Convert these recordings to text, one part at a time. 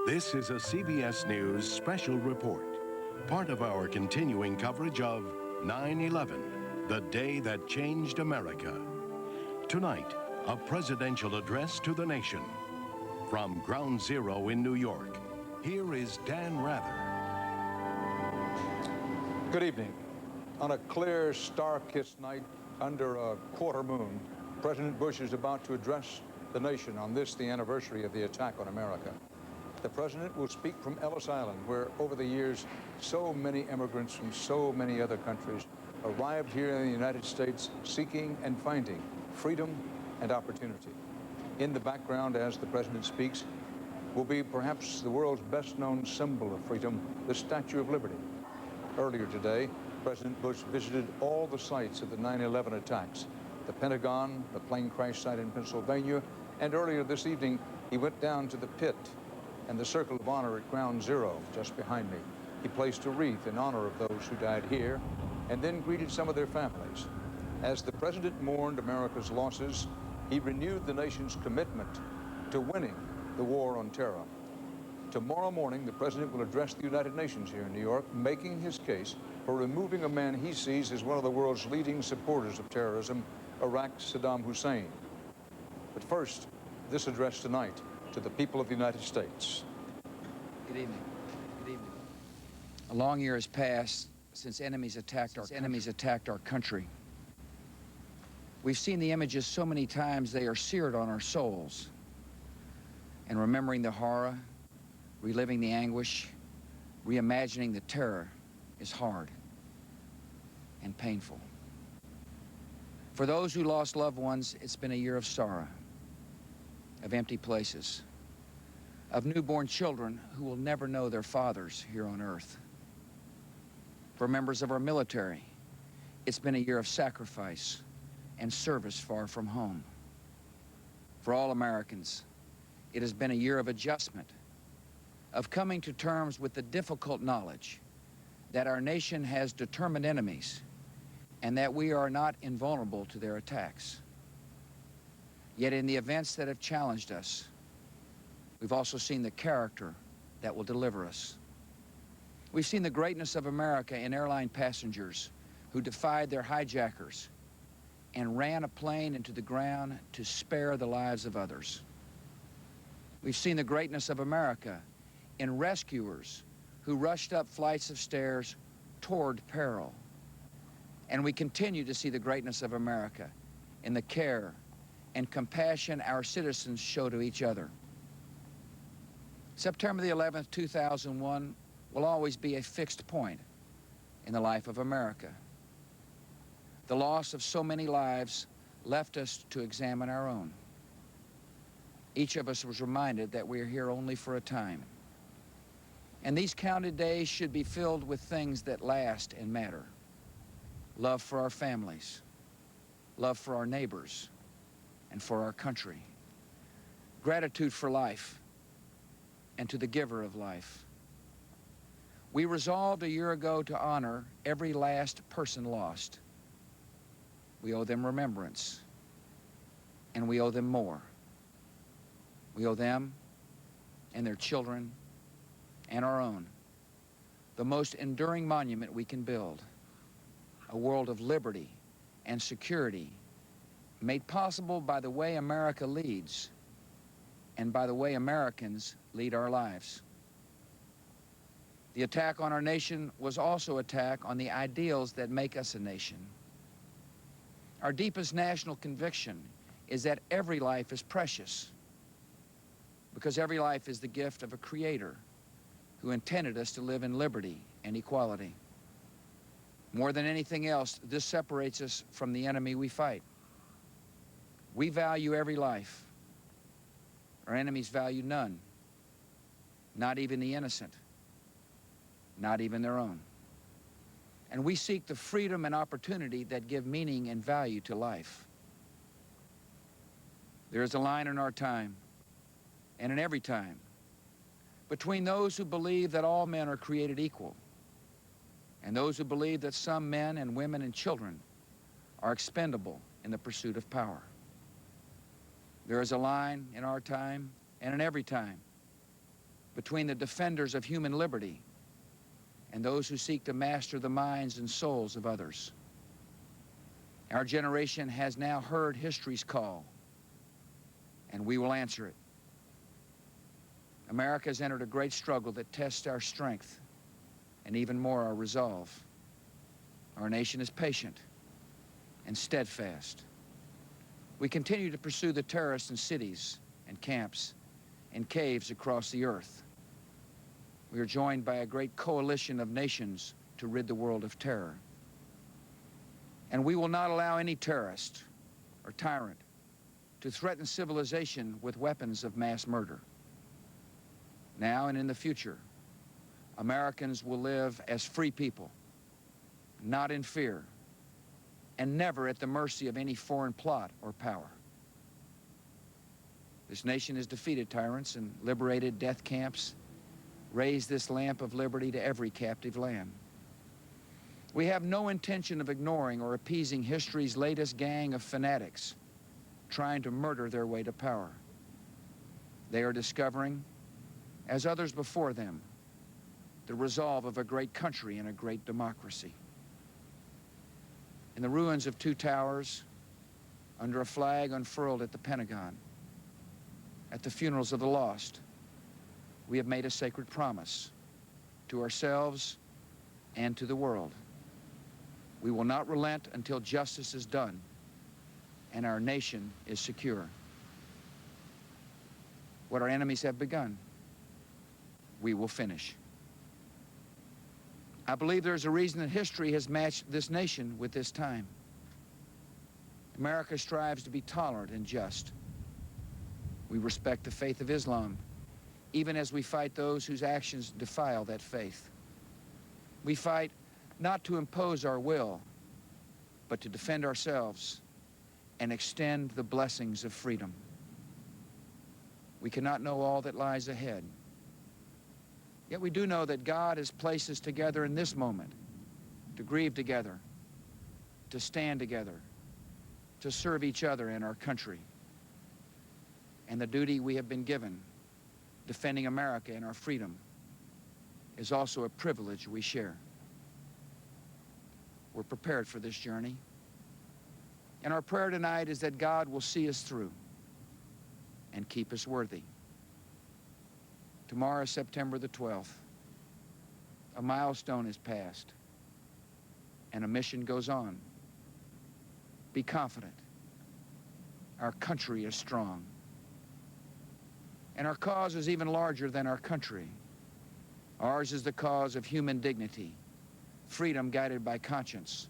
This is a CBS News special report, part of our continuing coverage of 9/11, the day that changed America. Tonight, a presidential address to the nation. From Ground Zero in New York, here is Dan Rather. Good evening. On a clear, star-kissed night under a quarter moon, President Bush is about to address the nation on this, the anniversary of the attack on America. The president will speak from Ellis Island, where over the years, so many immigrants from so many other countries arrived here in the United States seeking and finding freedom and opportunity. In the background, as the president speaks, will be perhaps the world's best-known symbol of freedom, the Statue of Liberty. Earlier today, President Bush visited all the sites of the 9/11 attacks, the Pentagon, the plane crash site in Pennsylvania, and earlier this evening, he went down to the pit and the Circle of Honor at Ground Zero, just behind me. He placed a wreath in honor of those who died here, and then greeted some of their families. As the president mourned America's losses, he renewed the nation's commitment to winning the war on terror. Tomorrow morning, the president will address the United Nations here in New York, making his case for removing a man he sees as one of the world's leading supporters of terrorism, Iraq's Saddam Hussein. But first, this address tonight to the people of the United States. Good evening. Good evening. A long year has passed since enemies attacked our country. We've seen the images so many times they are seared on our souls. And remembering the horror, reliving the anguish, reimagining the terror is hard and painful. For those who lost loved ones, it's been a year of sorrow, of empty places, of newborn children who will never know their fathers here on earth. For members of our military, it's been a year of sacrifice and service far from home. For all Americans, it has been a year of adjustment, of coming to terms with the difficult knowledge that our nation has determined enemies and that we are not invulnerable to their attacks. Yet in the events that have challenged us, we've also seen the character that will deliver us. We've seen the greatness of America in airline passengers who defied their hijackers and ran a plane into the ground to spare the lives of others. We've seen the greatness of America in rescuers who rushed up flights of stairs toward peril. And we continue to see the greatness of America in the care and compassion our citizens show to each other. September the 11th, 2001 will always be a fixed point in the life of America. The loss of so many lives left us to examine our own. Each of us was reminded that we are here only for a time. And these counted days should be filled with things that last and matter. Love for our families, love for our neighbors, and for our country. Gratitude for life and to the giver of life. We resolved a year ago to honor every last person lost. We owe them remembrance, and we owe them more. We owe them and their children and our own the most enduring monument we can build, a world of liberty and security made possible by the way America leads and by the way Americans lead our lives. The attack on our nation was also an attack on the ideals that make us a nation. Our deepest national conviction is that every life is precious because every life is the gift of a creator who intended us to live in liberty and equality. More than anything else, this separates us from the enemy we fight. We value every life. Our enemies value none, not even the innocent, not even their own. And we seek the freedom and opportunity that give meaning and value to life. There is a line in our time, and in every time, between those who believe that all men are created equal and those who believe that some men and women and children are expendable in the pursuit of power. There is a line in our time and in every time between the defenders of human liberty and those who seek to master the minds and souls of others. Our generation has now heard history's call, and we will answer it. America has entered a great struggle that tests our strength and even more our resolve. Our nation is patient and steadfast. We continue to pursue the terrorists in cities and camps and caves across the earth. We are joined by a great coalition of nations to rid the world of terror. And we will not allow any terrorist or tyrant to threaten civilization with weapons of mass murder. Now and in the future, Americans will live as free people, not in fear, and never at the mercy of any foreign plot or power. This nation has defeated tyrants and liberated death camps, raised this lamp of liberty to every captive land. We have no intention of ignoring or appeasing history's latest gang of fanatics trying to murder their way to power. They are discovering, as others before them, the resolve of a great country and a great democracy. In the ruins of two towers, under a flag unfurled at the Pentagon, at the funerals of the lost, we have made a sacred promise to ourselves and to the world. We will not relent until justice is done and our nation is secure. What our enemies have begun, we will finish. I believe there's a reason that history has matched this nation with this time. America strives to be tolerant and just. We respect the faith of Islam, even as we fight those whose actions defile that faith. We fight not to impose our will, but to defend ourselves and extend the blessings of freedom. We cannot know all that lies ahead. Yet we do know that God has placed us together in this moment to grieve together, to stand together, to serve each other and our country. And the duty we have been given, defending America and our freedom, is also a privilege we share. We're prepared for this journey. And our prayer tonight is that God will see us through and keep us worthy. Tomorrow is September the 12th. A milestone is passed, and a mission goes on. Be confident. Our country is strong. And our cause is even larger than our country. Ours is the cause of human dignity, freedom guided by conscience,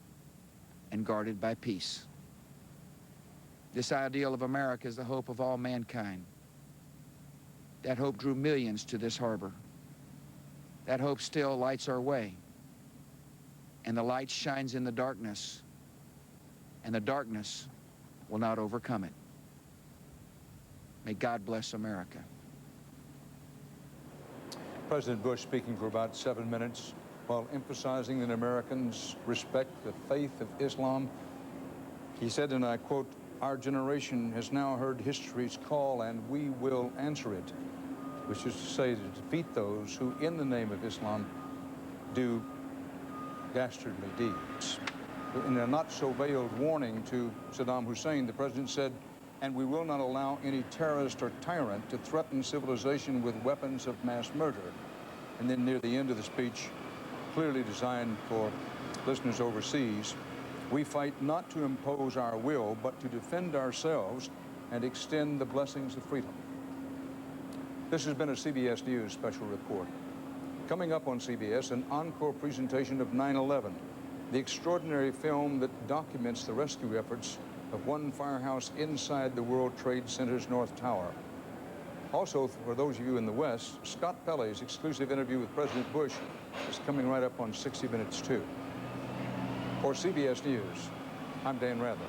and guarded by peace. This ideal of America is the hope of all mankind. That hope drew millions to this harbor. That hope still lights our way. And the light shines in the darkness, and the darkness will not overcome it. May God bless America. President Bush speaking for about 7 minutes while emphasizing that Americans respect the faith of Islam. He said, and I quote, "Our generation has now heard history's call and we will answer it," which is to say to defeat those who, in the name of Islam, do dastardly deeds. In a not-so-veiled warning to Saddam Hussein, the president said, "And we will not allow any terrorist or tyrant to threaten civilization with weapons of mass murder." And then near the end of the speech, clearly designed for listeners overseas, "We fight not to impose our will, but to defend ourselves and extend the blessings of freedom." This has been a CBS News special report. Coming up on CBS, an encore presentation of 9/11, the extraordinary film that documents the rescue efforts of one firehouse inside the World Trade Center's North Tower. Also, for those of you in the West, Scott Pelley's exclusive interview with President Bush is coming right up on 60 Minutes, too. For CBS News, I'm Dan Rather.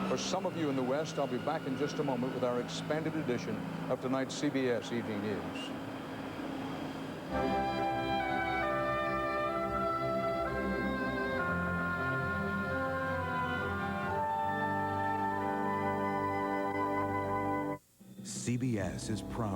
For some of you in the West, I'll be back in just a moment with our expanded edition of tonight's CBS Evening News. CBS is proud